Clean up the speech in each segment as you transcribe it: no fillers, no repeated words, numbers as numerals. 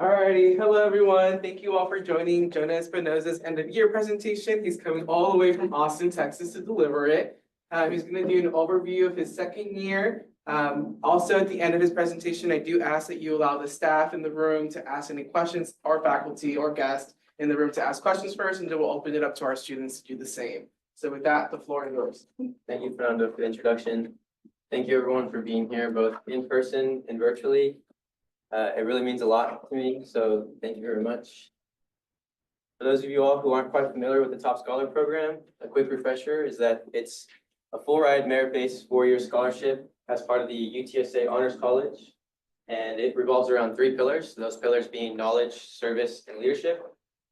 Alrighty, hello everyone. Thank you all for joining Jonah Espinoza's end of year presentation. He's coming all the way from Austin, Texas to deliver it. He's going to do an overview of his second year. Also at the end of his presentation, I do ask that you allow the staff in the room to ask any questions, or faculty or guests in the room to ask questions first, and then we'll open it up to our students to do the same. So with that, the floor is yours. Thank you, Fernando, for the introduction. Thank you everyone for being here, both in person and virtually. It really means a lot to me, so thank you very much. For those of you all who aren't quite familiar with the Top Scholar Program, a quick refresher is that it's a full-ride merit-based four-year scholarship as part of the UTSA Honors College, and it revolves around three pillars, those pillars being knowledge, service, and leadership.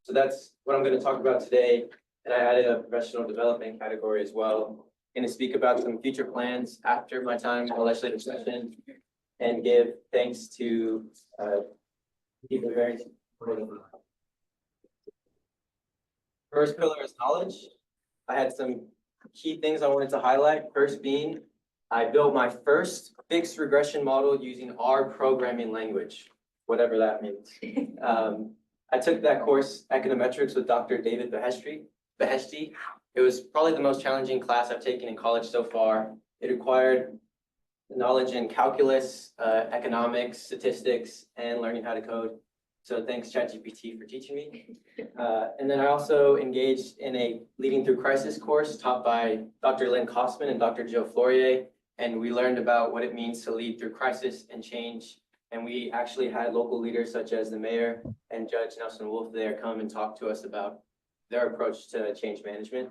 So that's what I'm going to talk about today, and I added a professional development category as well. I'm going to speak about some future plans after my time in the legislative session, and give thanks to people very supportive. First pillar is knowledge. I had some key things I wanted to highlight. First being, I built my first fixed regression model using R programming language, whatever that means. I took that course, Econometrics, with Dr. David Beheshti. It was probably the most challenging class I've taken in college so far. It required knowledge in calculus, economics, statistics, and learning how to code. So thanks ChatGPT for teaching me. And then I also engaged in a Leading Through Crisis course taught by Dr. Lynn Kosman and Dr. Joe Flourier. And we learned about what it means to lead through crisis and change. And we actually had local leaders such as the mayor and Judge Nelson Wolf there come and talk to us about their approach to change management.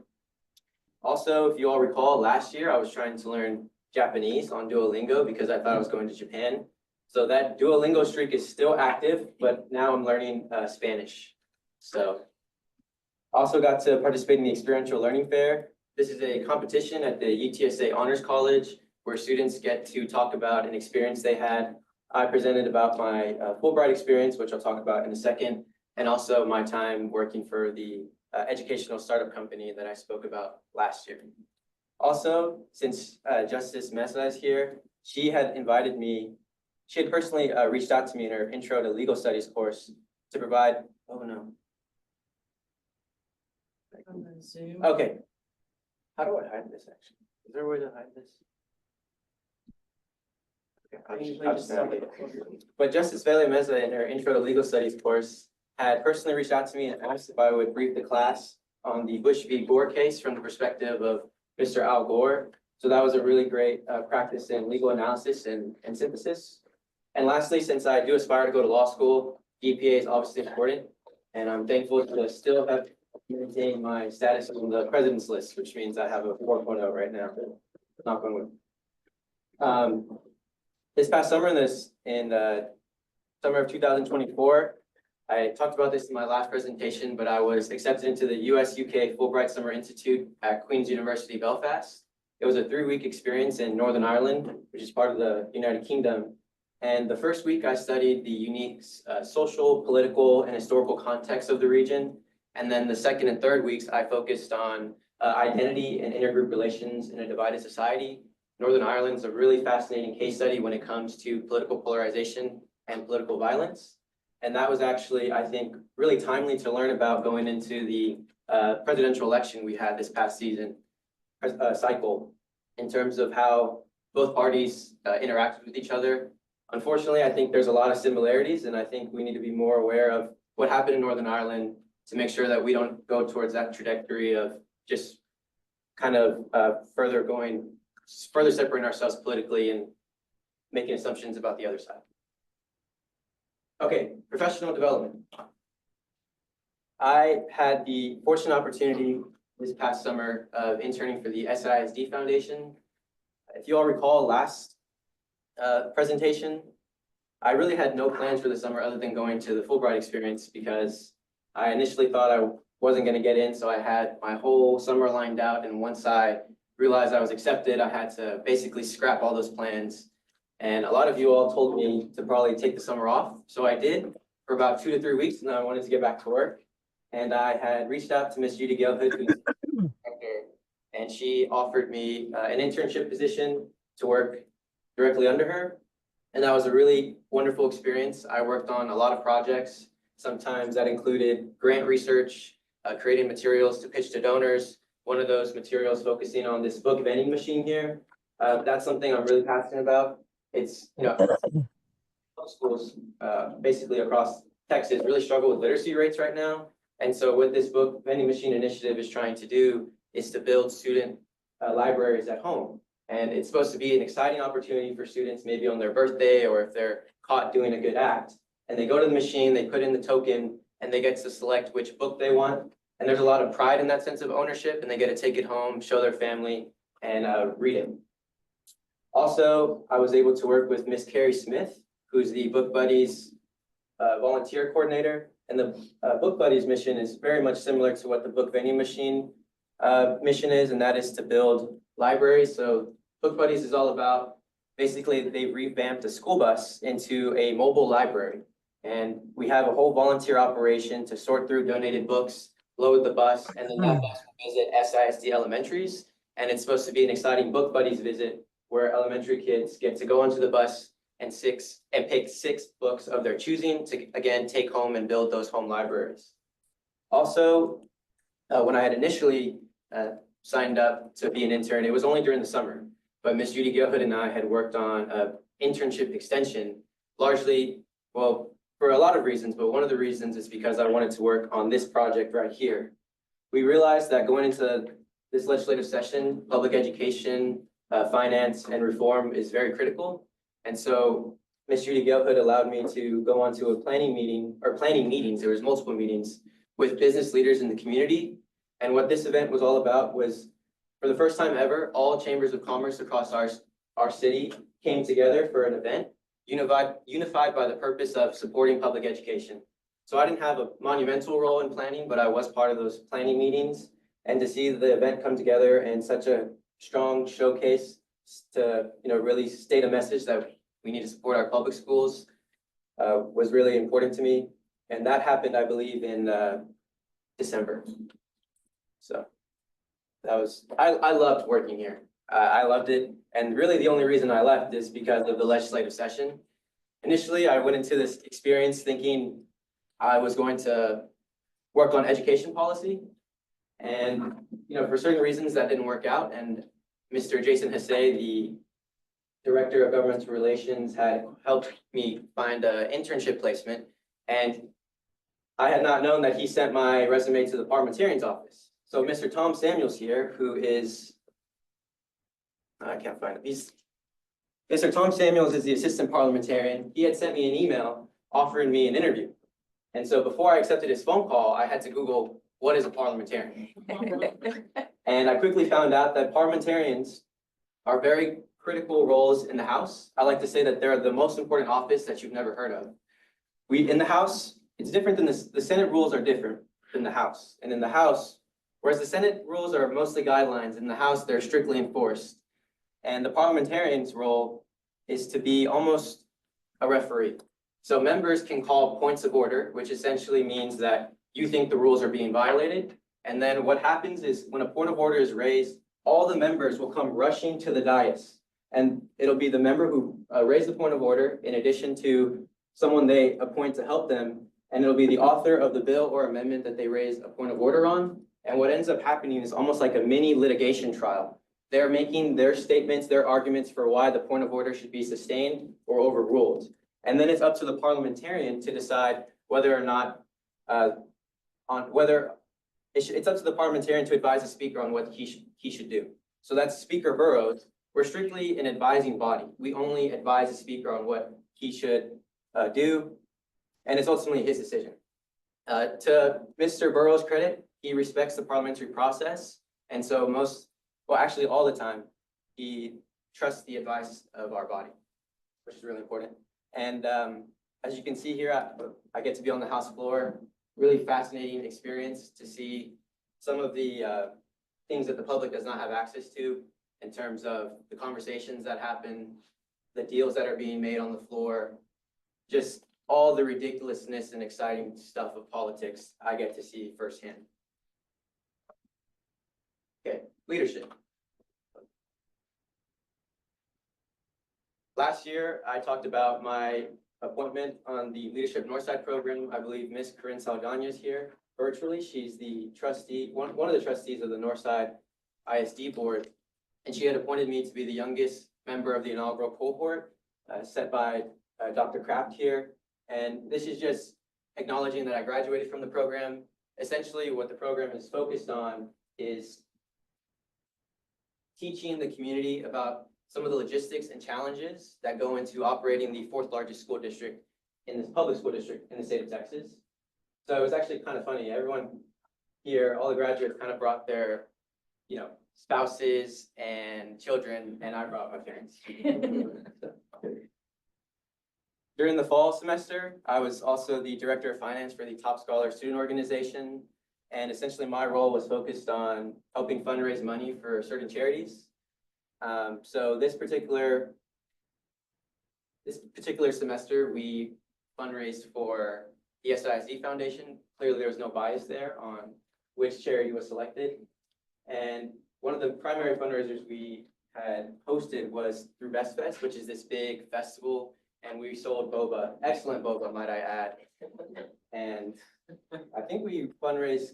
Also, if you all recall, last year I was trying to learn Japanese on Duolingo because I thought I was going to Japan. So that Duolingo streak is still active, but now I'm learning Spanish. So also got to participate in the Experiential Learning Fair. This is a competition at the UTSA Honors College where students get to talk about an experience they had. I presented about my Fulbright experience, which I'll talk about in a second, and also my time working for the educational startup company that I spoke about last year. Also, since Justice Mesa is here, she had personally reached out to me in her Intro to Legal Studies course to provide, oh no. Okay. How do I hide this actually? Is there a way to hide this? Okay, but Justice Vele Mesa in her Intro to Legal Studies course had personally reached out to me and asked if I would brief the class on the Bush v. Gore case from the perspective of Mr. Al Gore. So that was a really great practice in legal analysis and synthesis. And lastly, since I do aspire to go to law school, GPA is obviously important. And I'm thankful to still have maintained my status on the president's list, which means I have a 4.0 right now. Knock on wood. This past summer, in summer of 2024, I talked about this in my last presentation, but I was accepted into the US-UK Fulbright Summer Institute at Queen's University, Belfast. It was a 3-week experience in Northern Ireland, which is part of the United Kingdom. And the first week I studied the unique social, political, and historical context of the region. And then the second and third weeks, I focused on identity and intergroup relations in a divided society. Northern Ireland is a really fascinating case study when it comes to political polarization and political violence. And that was actually, I think, really timely to learn about going into the presidential election we had this past season cycle in terms of how both parties interacted with each other. Unfortunately, I think there's a lot of similarities, and I think we need to be more aware of what happened in Northern Ireland to make sure that we don't go towards that trajectory of just kind of further separating ourselves politically and making assumptions about the other side. Okay, professional development. I had the fortunate opportunity this past summer of interning for the SISD Foundation. If you all recall last presentation, I really had no plans for the summer other than going to the Fulbright experience because I initially thought I wasn't going to get in, so I had my whole summer lined out, and once I realized I was accepted, I had to basically scrap all those plans. And a lot of you all told me to probably take the summer off. So I did for about 2 to 3 weeks, and then I wanted to get back to work. And I had reached out to Ms. Judy Galehood, who's the director, and she offered me an internship position to work directly under her. And that was a really wonderful experience. I worked on a lot of projects. Sometimes that included grant research, creating materials to pitch to donors. One of those materials focusing on this book vending machine here. That's something I'm really passionate about. It's, schools basically across Texas really struggle with literacy rates right now. And so what this book vending machine initiative is trying to do is to build student libraries at home. And it's supposed to be an exciting opportunity for students, maybe on their birthday or if they're caught doing a good act. And they go to the machine, they put in the token, and they get to select which book they want. And there's a lot of pride in that sense of ownership, and they get to take it home, show their family, and read it. Also, I was able to work with Miss Carrie Smith, who's the Book Buddies volunteer coordinator. And the Book Buddies mission is very much similar to what the book vending machine mission is, and that is to build libraries. So Book Buddies is all about, basically they revamped a school bus into a mobile library. And we have a whole volunteer operation to sort through donated books, load the bus, and then that bus will visit SISD elementaries. And it's supposed to be an exciting Book Buddies visit where elementary kids get to go onto the bus and pick 6 books of their choosing to, again, take home and build those home libraries. Also, when I had initially signed up to be an intern, it was only during the summer, but Miss Judy Gilhood and I had worked on an internship extension, largely, well, for a lot of reasons, but one of the reasons is because I wanted to work on this project right here. We realized that going into this legislative session, public education, finance, and reform is very critical. And so Ms. Judy Gilhood allowed me to go on to a planning meetings. There was multiple meetings with business leaders in the community. And what this event was all about was, for the first time ever, all chambers of commerce across our city came together for an event, unified by the purpose of supporting public education. So I didn't have a monumental role in planning, but I was part of those planning meetings. And to see the event come together and such a strong showcase to really state a message that we need to support our public schools was really important to me. And that happened, I believe, in December. So that was, I loved working here. I loved it. And really the only reason I left is because of the legislative session. Initially, I went into this experience thinking I was going to work on education policy. And, for certain reasons that didn't work out. And Mr. Jason Hassay, the Director of Governmental Relations, had helped me find an internship placement. And I had not known that he sent my resume to the parliamentarian's office. So Mr. Tom Samuels here, who is, I can't find him. Mr. Tom Samuels is the assistant parliamentarian. He had sent me an email offering me an interview. And so before I accepted his phone call, I had to Google, what is a parliamentarian? And I quickly found out that parliamentarians are very critical roles in the House. I like to say that they're the most important office that you've never heard of. In the House, it's different than the Senate rules are different than the House. And in the House, whereas the Senate rules are mostly guidelines, in the House, they're strictly enforced. And the parliamentarian's role is to be almost a referee. So members can call points of order, which essentially means that you think the rules are being violated. And then what happens is when a point of order is raised, all the members will come rushing to the dais. And it'll be the member who raised the point of order in addition to someone they appoint to help them. And it'll be the author of the bill or amendment that they raised a point of order on. And what ends up happening is almost like a mini litigation trial. They're making their statements, their arguments for why the point of order should be sustained or overruled. And then it's up to the parliamentarian to decide whether or not, it's up to the parliamentarian to advise the speaker on what he should do. So that's Speaker Burrows. We're strictly an advising body. We only advise the speaker on what he should do, and it's ultimately his decision. To Mr. Burrows' credit, he respects the parliamentary process, and so actually all the time, he trusts the advice of our body, which is really important. And as you can see here, I get to be on the House floor. Really fascinating experience to see some of the things that the public does not have access to in terms of the conversations that happen, the deals that are being made on the floor, just all the ridiculousness and exciting stuff of politics I get to see firsthand. Okay, leadership. Last year, I talked about my appointment on the Leadership Northside program. I believe Miss Corinne Saldana is here virtually. She's the trustee, one of the trustees of the Northside ISD board. And she had appointed me to be the youngest member of the inaugural cohort, set by Dr. Kraft here. And this is just acknowledging that I graduated from the program. Essentially, what the program is focused on is teaching the community about some of the logistics and challenges that go into operating the fourth largest school district in this public school district in the state of Texas. So it was actually kind of funny. Everyone here, all the graduates kind of brought their, spouses and children, and I brought my parents. During the fall semester, I was also the director of finance for the Top Scholar student organization. And essentially my role was focused on helping fundraise money for certain charities. So this particular semester, we fundraised for the SISD Foundation. Clearly there was no bias there on which charity was selected. And one of the primary fundraisers we had hosted was through Best Fest, which is this big festival. And we sold boba, excellent boba, might I add. And I think we fundraised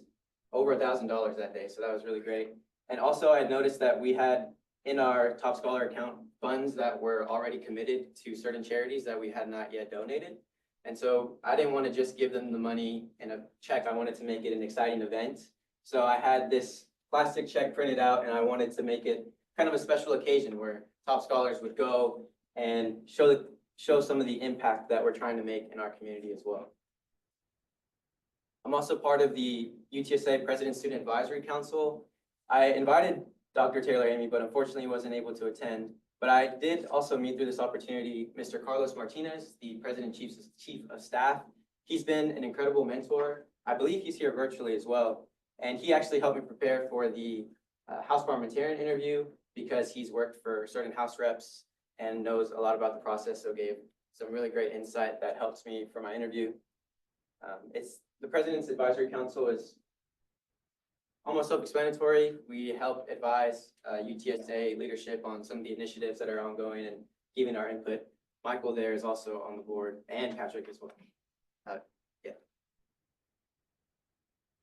over $1,000 that day, so that was really great. And also I noticed that we had in our Top Scholar account funds that were already committed to certain charities that we had not yet donated. And so I didn't want to just give them the money in a check. I wanted to make it an exciting event. So I had this plastic check printed out and I wanted to make it kind of a special occasion where Top Scholars would go and show some of the impact that we're trying to make in our community as well. I'm also part of the UTSA President Student Advisory Council. I invited Dr. Taylor Amy, but unfortunately wasn't able to attend. But I did also meet through this opportunity Mr. Carlos Martinez, the President Chief of Staff. He's been an incredible mentor. I believe he's here virtually as well. And he actually helped me prepare for the House parliamentarian interview because he's worked for certain House reps and knows a lot about the process, so gave some really great insight that helps me for my interview. The President's Advisory Council is almost self-explanatory. We help advise UTSA leadership on some of the initiatives that are ongoing and giving our input. Michael there is also on the board, and Patrick as well. Yeah.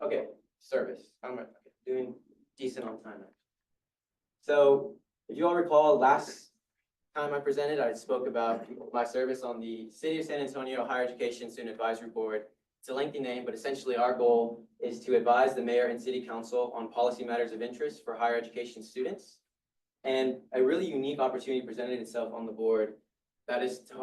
Okay, service. I'm doing decent on time. So if you all recall, last time I presented, I spoke about my service on the City of San Antonio Higher Education Student Advisory Board. It's a lengthy name, but essentially our goal is to advise the mayor and city council on policy matters of interest for higher education students. And a really unique opportunity presented itself on the board, that is to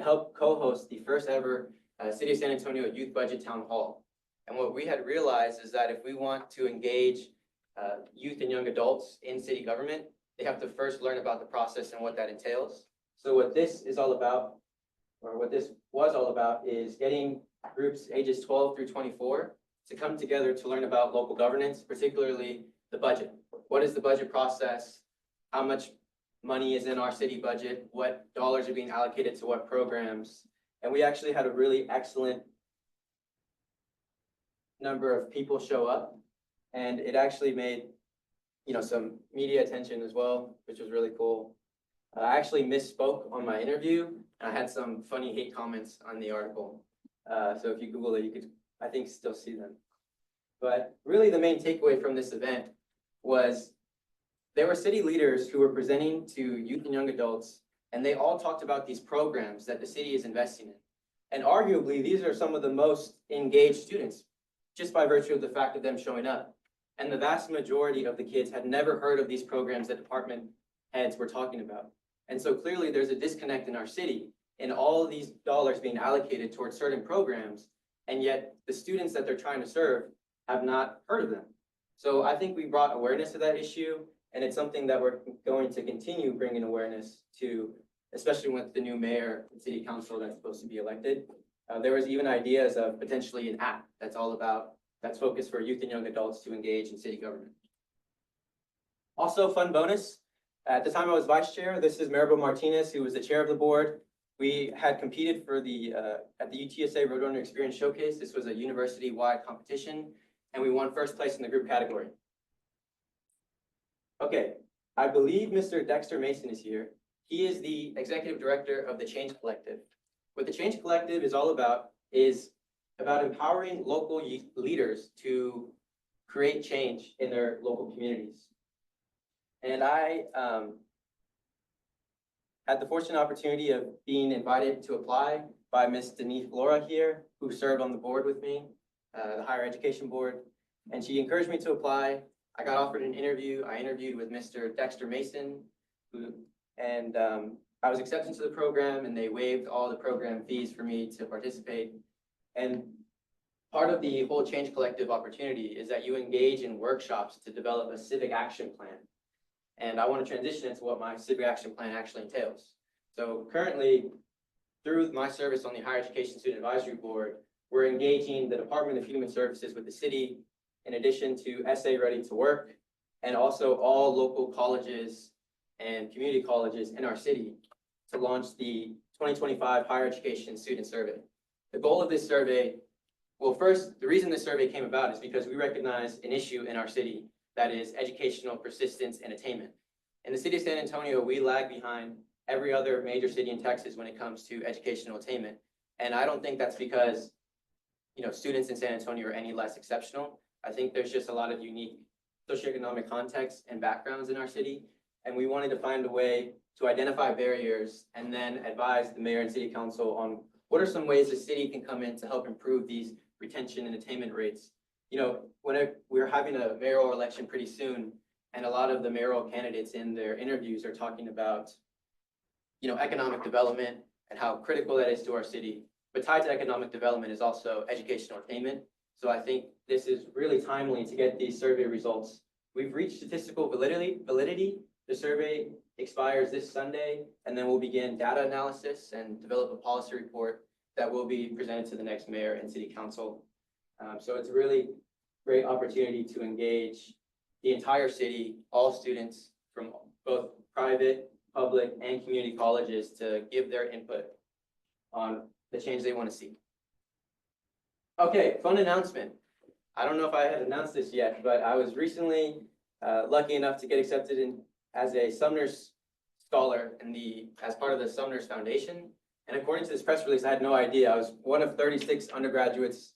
help co-host the first ever City of San Antonio Youth Budget Town Hall. And what we had realized is that if we want to engage youth and young adults in city government, they have to first learn about the process and what that entails. So what this is all about, or what this was all about, is getting groups ages 12 through 24 to come together to learn about local governance, particularly the budget. What is the budget process? How much money is in our city budget? What dollars are being allocated to what programs? And we actually had a really excellent number of people show up, and it actually made some media attention as well, which was really cool. I actually misspoke on my interview, and I had some funny hate comments on the article. So if you Google it, you could, I think, still see them. But really the main takeaway from this event was there were city leaders who were presenting to youth and young adults, and they all talked about these programs that the city is investing in. And arguably, these are some of the most engaged students, just by virtue of the fact of them showing up. And the vast majority of the kids had never heard of these programs that department heads were talking about. And so clearly there's a disconnect in our city in all of these dollars being allocated towards certain programs, and yet the students that they're trying to serve have not heard of them. So I think we brought awareness to that issue, and it's something that we're going to continue bringing awareness to, especially with the new mayor and city council that's supposed to be elected. There was even ideas of potentially an app that's focused for youth and young adults to engage in city government. Also, fun bonus, at the time I was vice chair, this is Maribel Martinez, who was the chair of the board. We had competed for at the UTSA Roadrunner Experience Showcase. This was a university-wide competition, and we won first place in the group category. Okay, I believe Mr. Dexter Mason is here. He is the executive director of the Change Collective. What the Change Collective is all about is about empowering local leaders to create change in their local communities. And I had the fortunate opportunity of being invited to apply by Ms. Denise Flora here, who served on the board with me, the higher education board. And she encouraged me to apply. I got offered an interview. I interviewed with Mr. Dexter Mason, and I was accepted to the program, and they waived all the program fees for me to participate. And part of the whole Change Collective opportunity is that you engage in workshops to develop a civic action plan. And I want to transition into what my civic action plan actually entails. So currently, through my service on the Higher Education Student Advisory Board, we're engaging the Department of Human Services with the city, in addition to SA Ready to Work, and also all local colleges and community colleges in our city to launch the 2025 Higher Education Student Survey. The goal of this survey, well, first, the reason this survey came about is because we recognize an issue in our city that is educational persistence and attainment. In the city of San Antonio, we lag behind every other major city in Texas when it comes to educational attainment. And I don't think that's because, students in San Antonio are any less exceptional. I think there's just a lot of unique socioeconomic contexts and backgrounds in our city. And we wanted to find a way to identify barriers and then advise the mayor and city council on what are some ways the city can come in to help improve these retention and attainment rates. We're having a mayoral election pretty soon, and a lot of the mayoral candidates in their interviews are talking about, economic development and how critical that is to our city. But tied to economic development is also educational attainment. So I think this is really timely to get these survey results. We've reached statistical validity. The survey expires this Sunday, and then we'll begin data analysis and develop a policy report that will be presented to the next mayor and city council. So it's a really great opportunity to engage the entire city, all students from both private, public, and community colleges to give their input on the change they want to see. Okay, fun announcement. I don't know if I had announced this yet, but I was recently lucky enough to get accepted in as a Sumner's Scholar as part of the Sumner's Foundation. And according to this press release, I had no idea. I was one of 36 undergraduates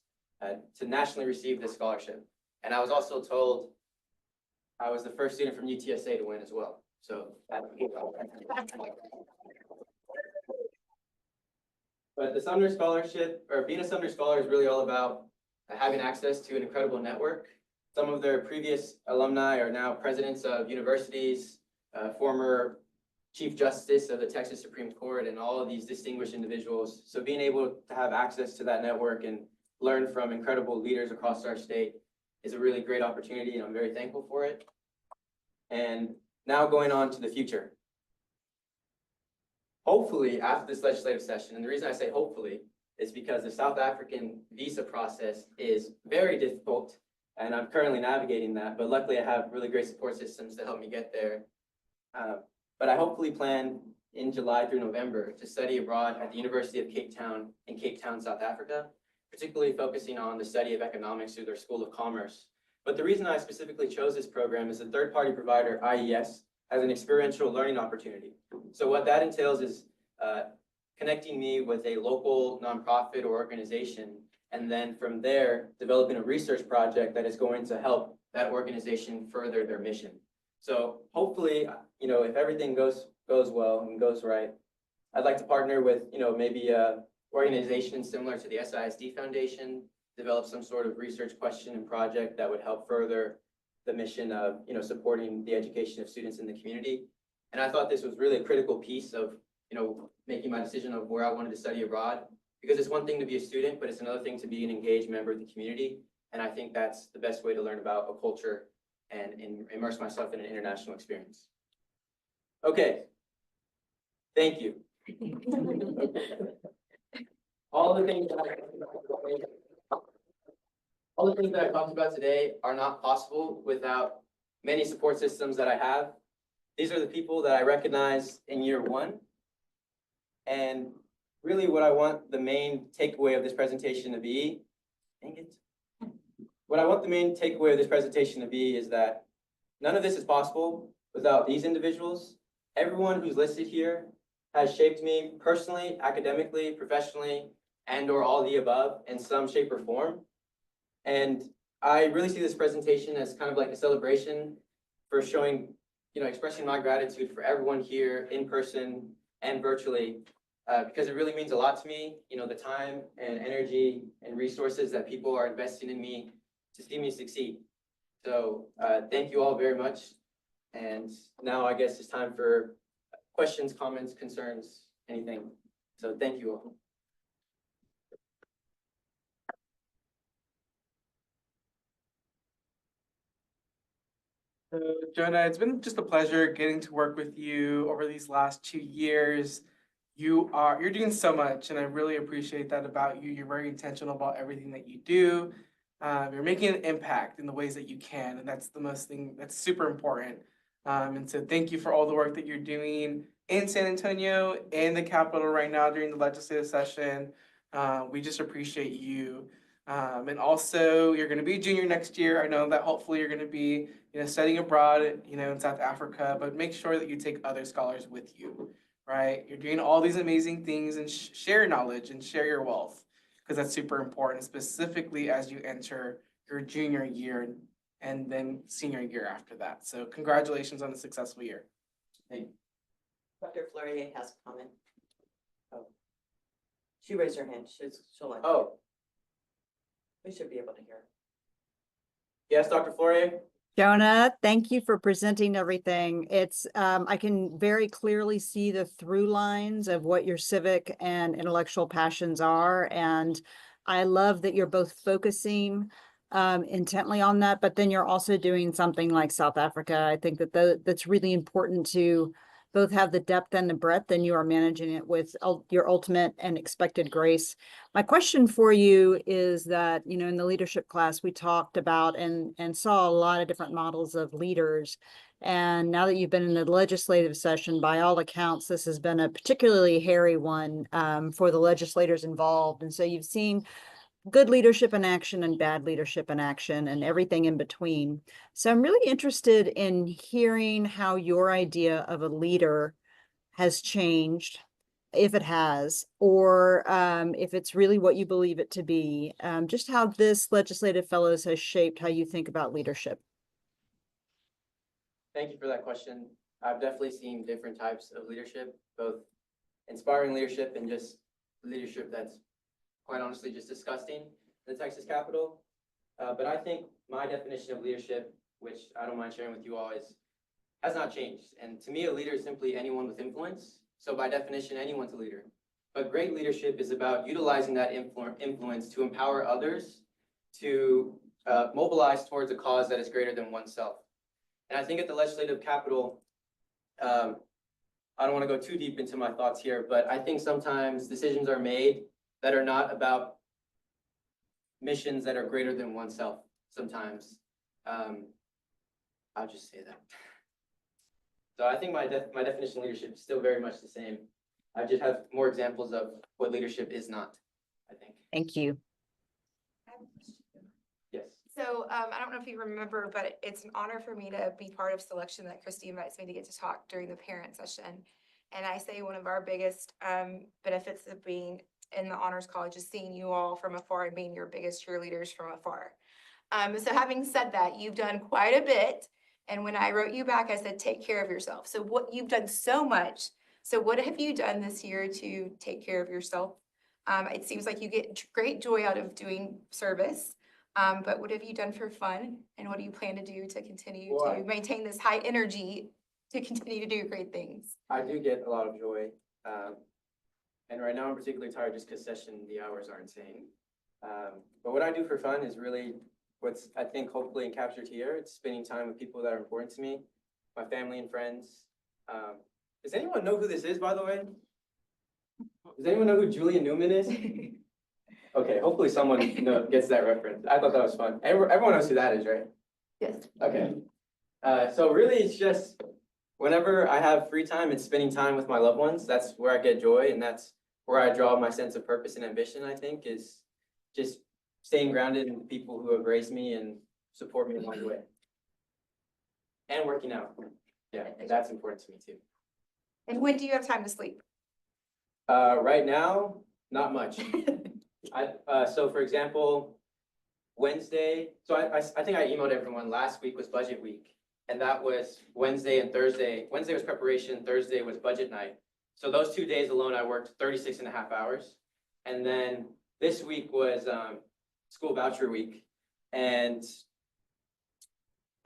to nationally receive this scholarship. And I was also told I was the first student from UTSA to win as well. So but the Sumner Scholarship, or being a Sumner Scholar, is really all about having access to an incredible network. Some of their previous alumni are now presidents of universities, former Chief Justice of the Texas Supreme Court, and all of these distinguished individuals. So being able to have access to that network and learn from incredible leaders across our state is a really great opportunity, and I'm very thankful for it. And now going on to the future. Hopefully, after this legislative session, and the reason I say hopefully is because the South African visa process is very difficult, and I'm currently navigating that, but luckily I have really great support systems to help me get there. But I hopefully plan in July through November to study abroad at the University of Cape Town in Cape Town, South Africa, particularly focusing on the study of economics through their School of Commerce. But the reason I specifically chose this program is the third-party provider, IES, has an experiential learning opportunity. So what that entails is connecting me with a local nonprofit or organization, and then from there, developing a research project that is going to help that organization further their mission. So hopefully, if everything goes well and goes right, I'd like to partner with, maybe a organization similar to the SISD Foundation, develop some sort of research question and project that would help further the mission of, supporting the education of students in the community. And I thought this was really a critical piece of, making my decision of where I wanted to study abroad, because it's one thing to be a student, but it's another thing to be an engaged member of the community. And I think that's the best way to learn about a culture and immerse myself in an international experience. Okay. Thank you. All the things that I talked about today are not possible without many support systems that I have. These are the people that I recognize in year one. And really what I want the main takeaway of this presentation to be, what I want the main takeaway of this presentation to be is that none of this is possible without these individuals everyone who's listed here has shaped me personally, academically, professionally, and or all the above in some shape or form. And I really see this presentation as kind of like a celebration for showing, expressing my gratitude for everyone here in person and virtually, because it really means a lot to me, the time and energy and resources that people are investing in me to see me succeed. So thank you all very much. And now I guess it's time for questions, comments, concerns, anything. So thank you all. So, Jonah, it's been just a pleasure getting to work with you over these last 2 years. You're doing so much, and I really appreciate that about you. You're very intentional about everything that you do. You're making an impact in the ways that you can, and that's the most thing that's super important. And so thank you for all the work that you're doing in San Antonio and the Capitol right now during the legislative session. We just appreciate you. And also, you're going to be a junior next year. I know that hopefully you're going to be, studying abroad, in South Africa, but make sure that you take other scholars with you, right? You're doing all these amazing things and share knowledge and share your wealth because that's super important, specifically as you enter your junior year and then senior year after that. So congratulations on a successful year. Thank you. Dr. Fleury has a comment. Oh. She raised her hand. She'll let. Oh, We should be able to hear. yes, Dr. Flourier? Jonah, thank you for presenting everything. It's, I can very clearly see the through lines of what your civic and intellectual passions are. And I love that you're both focusing intently on that, but then you're also doing something like South Africa. I think that that's really important to both have the depth and the breadth, and you are managing it with your ultimate and expected grace. My question for you is that, in the leadership class, we talked about and saw a lot of different models of leaders. And now that you've been in the legislative session, by all accounts, this has been a particularly hairy one for the legislators involved. And so you've seen good leadership in action and bad leadership in action and everything in between. So I'm really interested in hearing how your idea of a leader has changed, if it has, or if it's really what you believe it to be, just how this Legislative Fellows has shaped how you think about leadership. Thank you for that question. I've definitely seen different types of leadership, both inspiring leadership and just leadership that's quite honestly just disgusting in the Texas Capitol. But I think my definition of leadership, which I don't mind sharing with you all, has not changed. And to me, a leader is simply anyone with influence. So by definition, anyone's a leader. But great leadership is about utilizing that influence to empower others to mobilize towards a cause that is greater than oneself. And I think at the Legislative Capitol, I don't want to go too deep into my thoughts here, but I think sometimes decisions are made that are not about missions that are greater than oneself sometimes. I'll just say that. So I think my definition of leadership is still very much the same. I just have more examples of what leadership is not, I think. Thank you. Yes. So I don't know if you remember, but it's an honor for me to be part of selection that Christy invites me to get to talk during the parent session. And I say one of our biggest benefits of being in the Honors College is seeing you all from afar and being your biggest cheerleaders from afar. So having said that, you've done quite a bit. And when I wrote you back, I said, take care of yourself. So what you've done so much. So what have you done this year to take care of yourself? It seems like you get great joy out of doing service. But what have you done for fun? And what do you plan to do to continue to maintain this high energy to continue to do great things? I do get a lot of joy. And right now I'm particularly tired just because the hours are insane. But what I do for fun is really what's, I think, hopefully encaptured here. It's spending time with people that are important to me, my family and friends. Does anyone know who this is, by the way? Does anyone know who Julia Newman is? Okay, hopefully someone gets that reference. I thought that was fun. Everyone knows who that is, right? Yes. Okay. So really it's just whenever I have free time, it's spending time with my loved ones. That's where I get joy, and that's where I draw my sense of purpose and ambition, I think, is just staying grounded in the people who have raised me and support me along the way. And working out. Yeah, that's important to me too. And when do you have time to sleep? Right now, not much. So for example, Wednesday, so I think I emailed everyone, last week was budget week. And that was Wednesday and Thursday. Wednesday was preparation, Thursday was budget night. So those 2 days alone, I worked 36 and a half hours. And then this week was school voucher week. And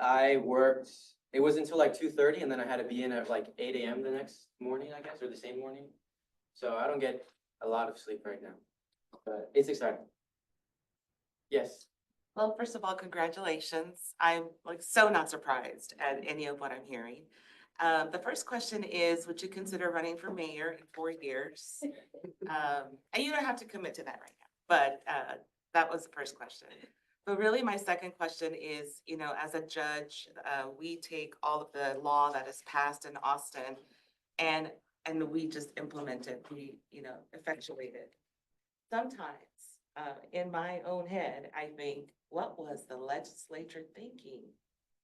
I worked, it was until like 2:30, and then I had to be in at like 8 a.m. the next morning, I guess, or the same morning. So I don't get a lot of sleep right now, but it's exciting. Yes. Well, first of all, congratulations. I'm like so not surprised at any of what I'm hearing. The first question is, would you consider running for mayor in 4 years? And you don't have to commit to that right now, but that was the first question. But really, my second question is, you know, as a judge, we take all of the law that is passed in Austin and we just implement it, we, you know, effectuate it. Sometimes, in my own head, I think, what was the legislature thinking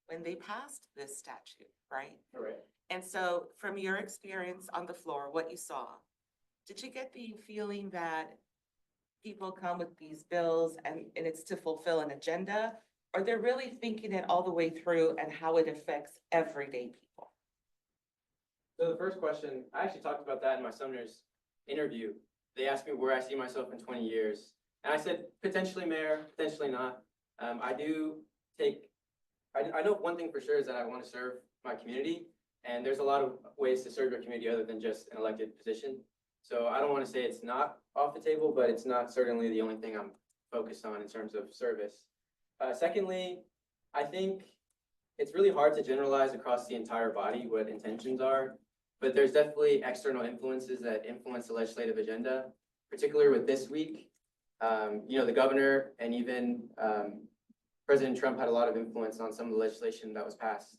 when they passed this statute, right? Correct. And so from your experience on the floor, what you saw, did you get the feeling that people come with these bills and it's to fulfill an agenda? Or they're really thinking it all the way through and how it affects everyday people? So the first question, I actually talked about that in my Sumner's interview. They asked me where I see myself in 20 years. And I said, potentially mayor, potentially not. I know one thing for sure is that I want to serve my community. And there's a lot of ways to serve your community other than just an elected position. So I don't want to say it's not off the table, but it's not certainly the only thing I'm focused on in terms of service. Secondly, I think it's really hard to generalize across the entire body what intentions are, but there's definitely external influences that influence the legislative agenda, particularly with this week. You know, the governor and even President Trump had a lot of influence on some of the legislation that was passed.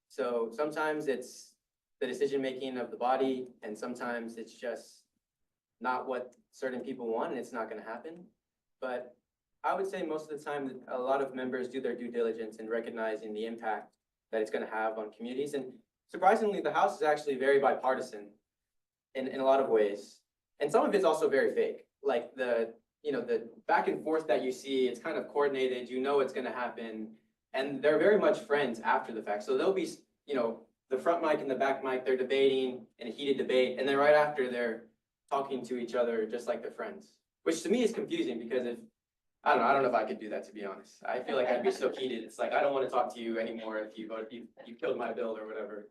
So sometimes it's the decision-making of the body, and sometimes it's just not what certain people want, and it's not going to happen. But I would say most of the time, a lot of members do their due diligence in recognizing the impact that it's going to have on communities. And surprisingly, the House is actually very bipartisan in a lot of ways. And some of it's also very fake. Like the back and forth that you see, it's kind of coordinated, you know it's going to happen. And they're very much friends after the fact. So there'll be, you know, the front mic and the back mic, they're debating in a heated debate. And then right after, they're talking to each other just like they're friends, which to me is confusing because I don't know if I could do that, to be honest. I feel like I'd be so heated. It's like, I don't want to talk to you anymore if you killed my bill or whatever.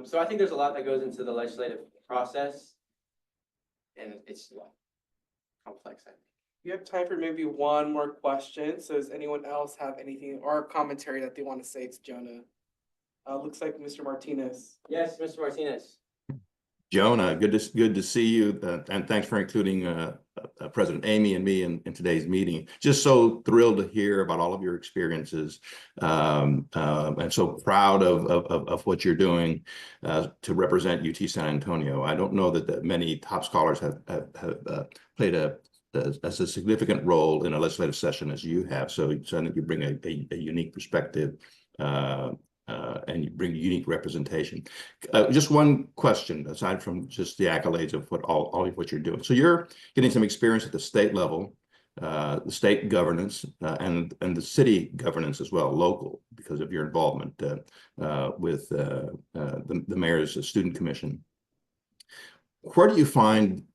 So I think there's a lot that goes into the legislative process, and it's complex, I think. We have time for maybe one more question. So does anyone else have anything or commentary that they want to say to Jonah? Looks like Mr. Martinez. Yes, Mr. Martinez. Jonah, good to see you, and thanks for including President Amy and me in today's meeting. Just so thrilled to hear about all of your experiences, and so proud of what you're doing to represent UT San Antonio. I don't know that many top scholars have played a significant role in a legislative session as you have. So I think you bring a unique perspective. And you bring unique representation. Just one question, aside from just the accolades of all of what you're doing. So you're getting some experience at the state level, the state governance, and the city governance as well, local, because of your involvement with the mayor's student commission. Where do you find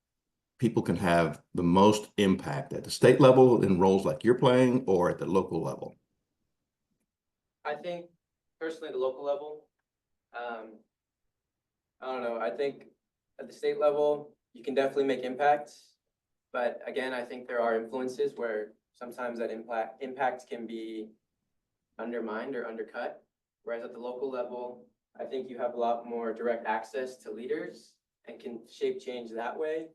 people can have the most impact, at the state level in roles like you're playing, or at the local level? I think personally, the local level, I don't know. I think at the state level, you can definitely make impacts. But again, I think there are influences where sometimes that impact can be undermined or undercut. Whereas at the local level, I think you have a lot more direct access to leaders and can shape change that way.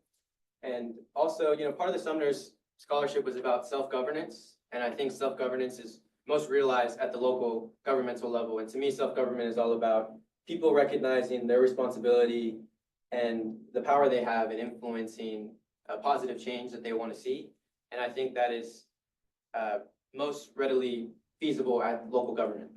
And also, you know, part of the Sumner's scholarship was about self-governance. And I think self-governance is most realized at the local governmental level. And to me, self-government is all about people recognizing their responsibility and the power they have in influencing a positive change that they want to see. And I think that is most readily feasible at local government.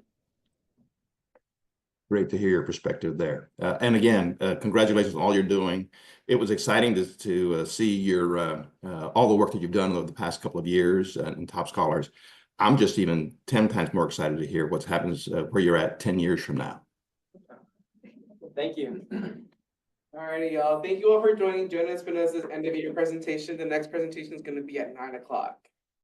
Great to hear your perspective there. And again, congratulations on all you're doing. It was exciting to see your all the work that you've done over the past couple of years in Top Scholars. I'm just even 10 times more excited to hear what happens where you're at 10 years from now. Thank you. Alrighty, y'all. Thank you all for joining Jonah Espinoza's end of year presentation. The next presentation is going to be at 9 o'clock.